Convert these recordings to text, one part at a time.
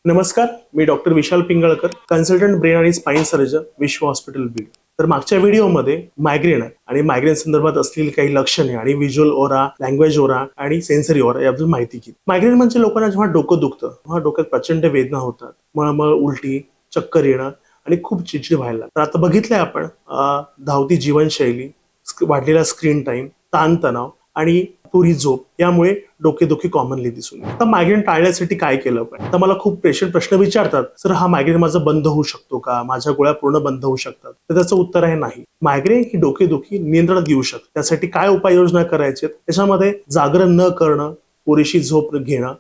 नमस्कार, मी डॉक्टर विशाल Pingalkar, consultant brain आणि spine surgeon, विश्व हॉस्पिटल बीड. तर मागच्या व्हिडिओमध्ये मायग्रेन आणि मायग्रेन संदर्भात असलेली काही लक्षणे आणि व्हिज्युअल ओरा, लँग्वेज ओरा आणि सेन्सरी ओरा याबद्दल माहिती घेतली. मायग्रेन म्हणजे लोकांना जेव्हा डोकं दुखतं तेव्हा डोक्यात प्रचंड वेदना होतात, मळमळ, उलटी, चक्कर येणं आणि खूप चिडचिड व्हायला लागते. तर आता बघितलंय आपण धावती जीवनशैली, वाढलेला स्क्रीन टाइम, ताणतणाव आणि पुरी झोप यामुळे डोकेदुखी कॉमनली दिसून येते. तर मायग्रेन टाळण्यासाठी काय केलं पाहिजे? तर मला खूप पेशंट प्रश्न विचारतात, सर हा मायग्रेन माझा बंद होऊ शकतो का? माझ्या गोळ्या पूर्ण बंद होऊ शकतात? तर त्याचं उत्तर आहे नाही. मायग्रेन ही डोकेदुखी नियंत्रणात येऊ शकते. त्यासाठी काय उपाययोजना करायच्या? त्याच्यामध्ये जागरण न करणं, पुरेशी झोप घेणं,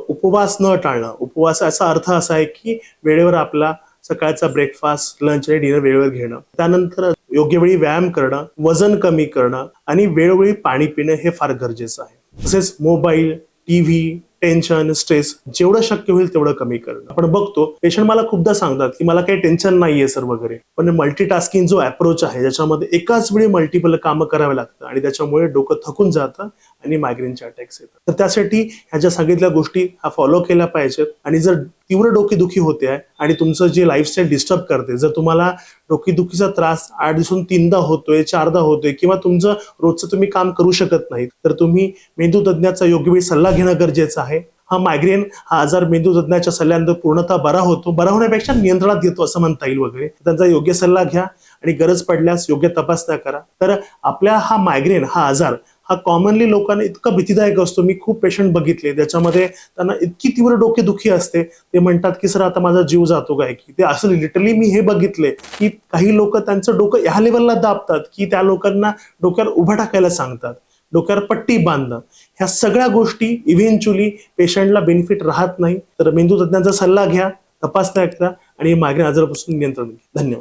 उपवास न टाळणं. उपवासाचा अर्थ असा आहे की वेळेवर आपला सकाळचा ब्रेकफास्ट, लंच आणि डिनर वेळेवर घेणं, त्यानंतर योग्य वेळी व्यायाम करणं, वजन कमी करणं आणि वेळोवेळी पाणी पिणं हे फार गरजेचं आहे. तसेच मोबाईल, टीव्ही, टेन्शन, स्ट्रेस जेवढं शक्य होईल तेवढं कमी करणं. आपण बघतो पेशंट मला खूपदा सांगतात की मला काही टेन्शन नाहीये सर वगैरे, पण मल्टीटास्किंग जो अप्रोच आहे ज्याच्यामध्ये एकाच वेळी मल्टिपल कामं करावे लागतं आणि त्याच्यामुळे डोकं थकून जातं आणि मायग्रेनचे अटॅक्स येतात. तर त्यासाठी ह्या ज्या सांगितल्या गोष्टी फॉलो केल्या पाहिजेत. आणि जर तीव्र डोकेदुखी होते आहे आणि तुमचं जे लाईफस्टाईल डिस्टर्ब करते, जर तुम्हाला डोकेदुखीचा त्रास 8 दिवसातून 3दा होतोय, 4दा होतोय किंवा तुमचं रोजचं तुम्ही काम करू शकत नाही, तर तुम्ही मेंदू तज्ञाचा योग्य वेळी सल्ला घेणं गरजेचं आहे. मायग्रेन हा आजार मेंदू तज्ञाच्या सल्ल्यानंतर पूर्णतः बरा होतो, बरा होण्यापेक्षा नियंत्रणात येतो असं म्हणता येईल वगैरे. त्यांचा योग्य सल्ला घ्या आणि गरज पडल्यास योग्य तपासण्या करा. तर आपल्या मायग्रेन हा आजार कॉमनली लोकांना इतका भीतीदायक असतो. मी खूप पेशंट बघितले त्याच्यामध्ये त्यांना इतकी तीव्र डोकेदुखी असते, ते म्हणतात की सर आता माझा जीव जातो काय की. ते असं लिटरली मी हे बघितले की काही लोक त्यांचं डोकं ह्या लेवलला दाबतात की त्या लोकांना डोक्यावर उभं टाकायला सांगतात, डोक्यावर पट्टी बांधणं. ह्या सगळ्या गोष्टी इव्हेंच्युअली पेशंटला बेनिफिट राहत नाही. तर मेंदू तज्ञांचा सल्ला घ्या, तपासण्या करा आणि मायग्रेन आजारापासून नियंत्रण घ्या. धन्यवाद.